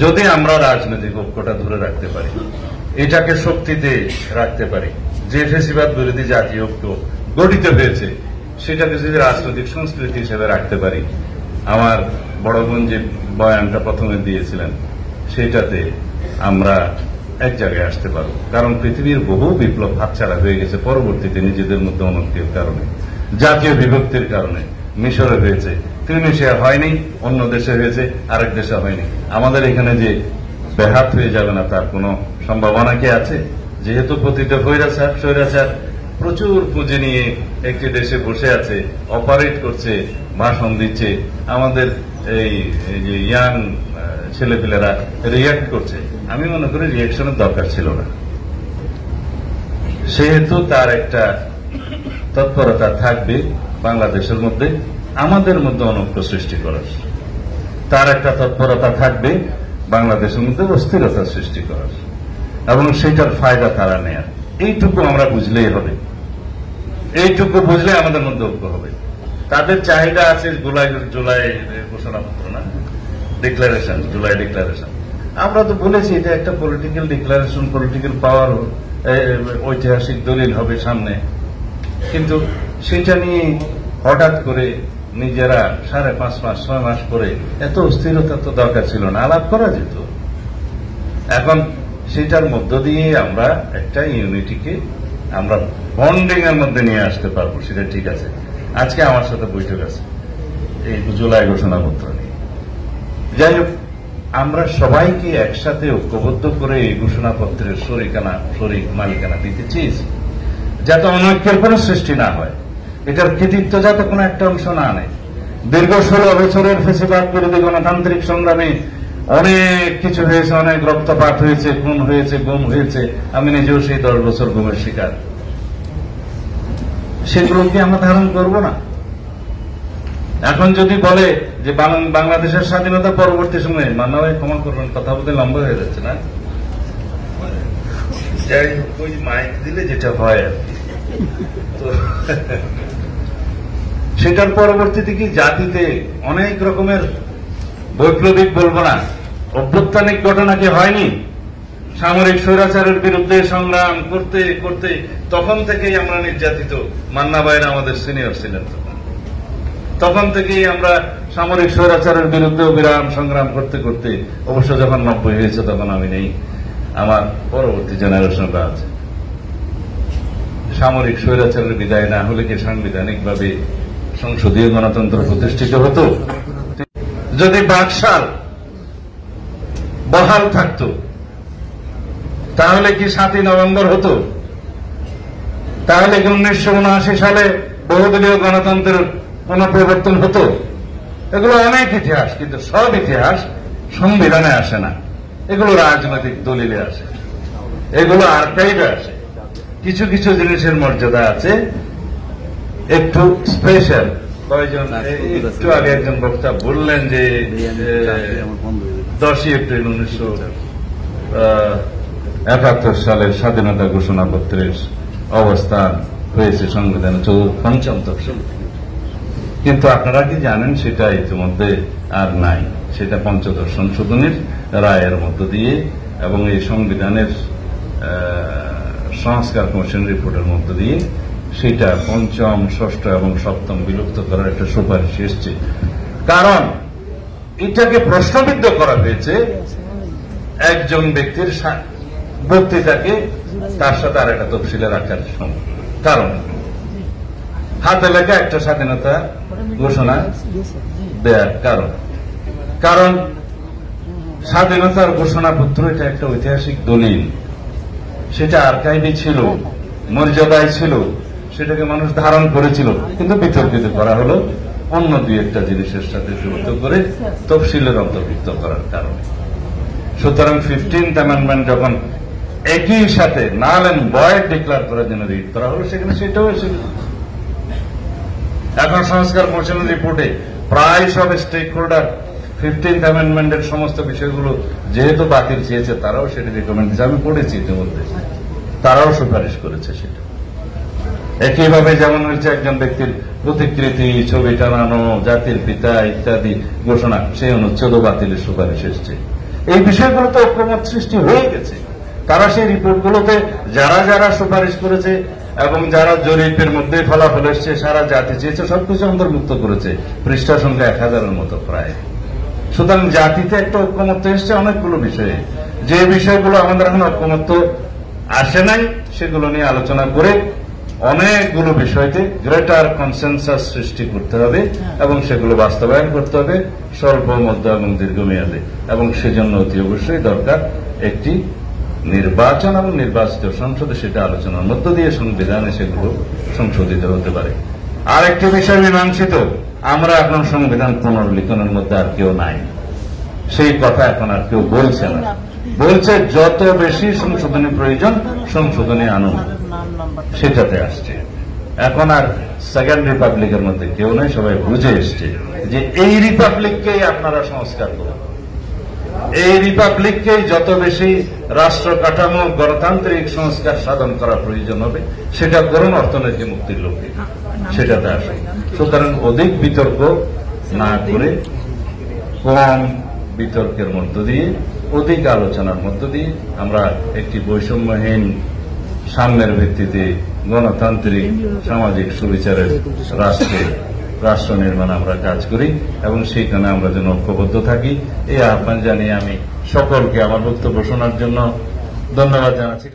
যদি আমরা রাজনৈতিক ঐক্যটা ধরে রাখতে পারি, এটাকে শক্তিতে রাখতে পারি, যে ফেসিবাদ বিরোধী জাতীয় ঐক্য গঠিত হয়েছে সেটাকে যদি রাজনৈতিক সংস্কৃতি হিসেবে রাখতে পারি, আমার বড় বোন যে বয়ানটা প্রথমে দিয়েছিলেন সেটাতে আমরা এক জায়গায় আসতে পারব। কারণ পৃথিবীর বহু বিপ্লব হাতছাড়া হয়ে গেছে পরবর্তীতে নিজেদের মধ্যে অনৈক্যের কারণে, জাতীয় বিভক্তির কারণে। মিশরে হয়েছে, টিউনিশিয়া হয়নি, অন্য দেশে হয়েছে, আরেক দেশে হয়নি। আমাদের এখানে যে ব্যাহত হয়ে যাবে না তার কোন সম্ভাবনা কি আছে? যেহেতু প্রতিটা স্বৈরাচার প্রচুর পুঁজি নিয়ে একটি দেশে বসে আছে, অপারেট করছে, ভাষণ দিচ্ছে, আমাদের এই যে ইয়াং ছেলেপেলেরা রিয়াক্ট করছে। আমি মনে করি রিয়াকশনের দরকার ছিল না। সেহেতু তার একটা তৎপরতা থাকবে বাংলাদেশের মধ্যে আমাদের মধ্যে অনৈক্য সৃষ্টি করার, তার একটা তৎপরতা থাকবে বাংলাদেশের মধ্যে অস্থিরতা সৃষ্টি করার, এবং সেটার ফায়দা তারা নেয়ার। এইটুকু আমরা বুঝলেই হবে, এইটুকু বুঝলে আমাদের মধ্যে ঐক্য হবে। তাদের চাহিদা আছে জুলাই ঘোষণাপত্র, না ডিক্লারেশন, জুলাই ডিক্লারেশন। আমরা তো বলেছি এটা একটা পলিটিক্যাল ডিক্লারেশন, পলিটিক্যাল পাওয়ার, ঐতিহাসিক দলিল হবে সামনে। কিন্তু সেটা নিয়ে হঠাৎ করে নিজেরা 5.5 মাস 6 মাস পরে এত অস্থিরতা তো দরকার ছিল না, আলাপ করা যেত। এখন সেটার মধ্য দিয়ে আমরা একটা ইউনিটিকে আমরা বন্ডিং এর মধ্যে নিয়ে আসতে পারবো, সেটা ঠিক আছে। আজকে আমার সাথে বৈঠক আছে এই জুলাই ঘোষণাপত্র নিয়ে। যাই হোক, আমরা সবাইকে একসাথে ঐক্যবদ্ধ করে এই ঘোষণাপত্রের শরিক মালিকানা দিতে চেয়েছি, যাতে অনৈক্যের কোনো সৃষ্টি না হয়, এটার কৃতিত্ব যাতে কোনো একটা অংশ না নেয়। দীর্ঘ 16 বছরের ফেসিবাদ বিরোধী গণতান্ত্রিক সংগ্রামে অনেক কিছু হয়েছে, অনেক রক্তপাত হয়েছে, খুন হয়েছে, গুম হয়েছে। আমি নিজেও সেই 10 বছর গুমের শিকার। সেগুলোকে আমরা ধারণ করব না। এখন যদি বলে যে বাংলাদেশের স্বাধীনতা পরবর্তী সময়ে, মান্না ভাই ক্ষমা করবেন, কথা বলতে লম্বা হয়ে যাচ্ছে না, যাই হোক, ওই মাইক দিলে যেটা হয় আর কি, তো সেটার পরবর্তীতে কি জাতিতে অনেক রকমের বৈপ্লবিক বলবো না, অভ্যুত্থানিক ঘটনা কি হয়নি? সামরিক স্বৈরাচারের বিরুদ্ধে সংগ্রাম করতে করতে তখন থেকেই আমরা নির্যাতিত। মান্না ভাইরা আমাদের সিনিয়র ছিলেন, তখন থেকেই আমরা সামরিক স্বৈরাচারের বিরুদ্ধে বিরাম সংগ্রাম করতে করতে, অবশ্য যখন 90 হয়েছে তখন আমি নেই, আমার পরবর্তী জেনারেশনরা আছে। সামরিক স্বৈরাচারের বিদায় না হলে কি সাংবিধানিকভাবে সংসদীয় গণতন্ত্র প্রতিষ্ঠিত হতো? যদি বাকশাল বহাল থাকতো তাহলে কি 7ই নভেম্বর হতো? তাহলে কি 1979 সালে বহুদলীয় গণতন্ত্রের পুনঃপ্রবর্তন হতো? এগুলো অনেক ইতিহাস, কিন্তু সব ইতিহাস সংবিধানে আসে না, এগুলো রাজনৈতিক দলিলে আসে, এগুলো আর্কাইভে আসে। কিছু কিছু জিনিসের মর্যাদা আছে একটু স্পেশাল। একটু আগে একজন বক্তা বললেন যে 10ই এপ্রিল 1971 সালের স্বাধীনতা ঘোষণাপত্রের অবস্থান হয়েছে সংবিধানের 5ম দশক, কিন্তু আপনারা কি জানেন সেটা ইতিমধ্যে আর নাই। সেটা 5ম সংশোধনীর রায়ের মধ্য দিয়ে এবং এই সংবিধানের সংস্কার কমিশন রিপোর্টের মধ্য দিয়ে সেটা 5ম, 6ষ্ঠ এবং 7ম বিলুপ্ত করার একটা সুপারিশ এসছে। কারণ এটাকে প্রশ্নবিদ্ধ করা হয়েছে একজন ব্যক্তির বক্তৃতাকে তার সাথে আর একটা তফসিলে রাখার কারণ, হাতে লেখা একটা স্বাধীনতা ঘোষণা দেওয়ার কারণ স্বাধীনতার ঘোষণাপত্র এটা একটা ঐতিহাসিক দলিল, সেটা আর্কাইভে ছিল, মর্যাদায় ছিল, সেটাকে মানুষ ধারণ করেছিল, কিন্তু বিতর্কিত করা হলো অন্য 2-1টা জিনিসের সাথে যুক্ত করে তফসিলের অন্তর্ভুক্ত করার কারণে। সুতরাং 15th অ্যামেন্ডমেন্ট যখন একই সাথে নাল এন্ড ভয়েড ডিক্লেয়ার করার জন্য রিট করা হলো, সেখানে সেটাও এসেছিল। এখন সংস্কার কমিশনের রিপোর্টে প্রায় সব স্টেক হোল্ডার 15th অ্যামেন্ডমেন্টের সমস্ত বিষয়গুলো যেহেতু বাতিল চেয়েছে, তারাও সেটা রিকমেন্ড দিয়েছে। আমি পড়েছি ইতিমধ্যে, তারাও সুপারিশ করেছে সেটা। একইভাবে যেমন হয়েছে একজন ব্যক্তির প্রতিকৃতি, ছবি টানানো, জাতির পিতা ইত্যাদি ঘোষণা, সেই অনুচ্ছেদ বাতিলের সুপারিশ এসছে। এই বিষয়গুলোতে ঐক্যমত সৃষ্টি হয়ে গেছে। তারা সেই রিপোর্টগুলোতে যারা যারা সুপারিশ করেছে এবং যারা জরিপের মধ্যে ফলাফল এসছে, সারা জাতি চেয়েছে, সবকিছু অন্তর্ভুক্ত করেছে। পৃষ্ঠা সংখ্যা 1000-এর মতো প্রায়। সুতরাং জাতিতে একটা ঐক্যমত্য এসছে অনেকগুলো বিষয়ে। যে বিষয়গুলো আমাদের এখন ঐক্যমত্য আসে নাই, সেগুলো নিয়ে আলোচনা করে অনেকগুলো বিষয়তে গ্রেটার কনসেনসাস সৃষ্টি করতে হবে এবং সেগুলো বাস্তবায়ন করতে হবে স্বল্প, মধ্য এবং দীর্ঘমেয়াদে। এবং সেজন্য অতি অবশ্যই দরকার একটি নির্বাচন এবং নির্বাচিত সংসদে সেটা আলোচনার মধ্য দিয়ে সংবিধানে সেগুলো সংশোধিত হতে পারে। আর একটি বিষয় মীমাংসিত, আমরা এখন সংবিধান পুনর্লিখনের মধ্যে আর কেউ নাই, সেই কথা এখন আর কেউ বলছে না। বলছে যত বেশি সংশোধনী প্রয়োজন সংশোধনী আনুন, সেটাতে আসছে। এখন আর সেকেন্ড রিপাবলিকের মধ্যে কেউ নেই, সবাই বুঝে এসছে যে এই রিপাবলিককেই আপনারা সংস্কার করুন, এই রিপাবলিককেই যত বেশি রাষ্ট্র কাঠামো গণতান্ত্রিক সংস্কার সাধন করা প্রয়োজন হবে সেটা করুন অর্থনৈতিক মুক্তির লক্ষ্যে, সেটাতে আসুন। সুতরাং অধিক বিতর্ক না করে কম বিতর্কের মধ্য দিয়ে, অধিক আলোচনার মধ্য দিয়ে আমরা একটি বৈষম্যহীন সাম্যের ভিত্তিতে গণতান্ত্রিক সামাজিক সুবিচারের রাষ্ট্র নির্মাণে আমরা কাজ করি এবং সেইখানে আমরা যেন ঐক্যবদ্ধ থাকি। এই আহ্বান জানিয়ে আমি সকলকে আমার বক্তব্য শোনার জন্য ধন্যবাদ জানাচ্ছি।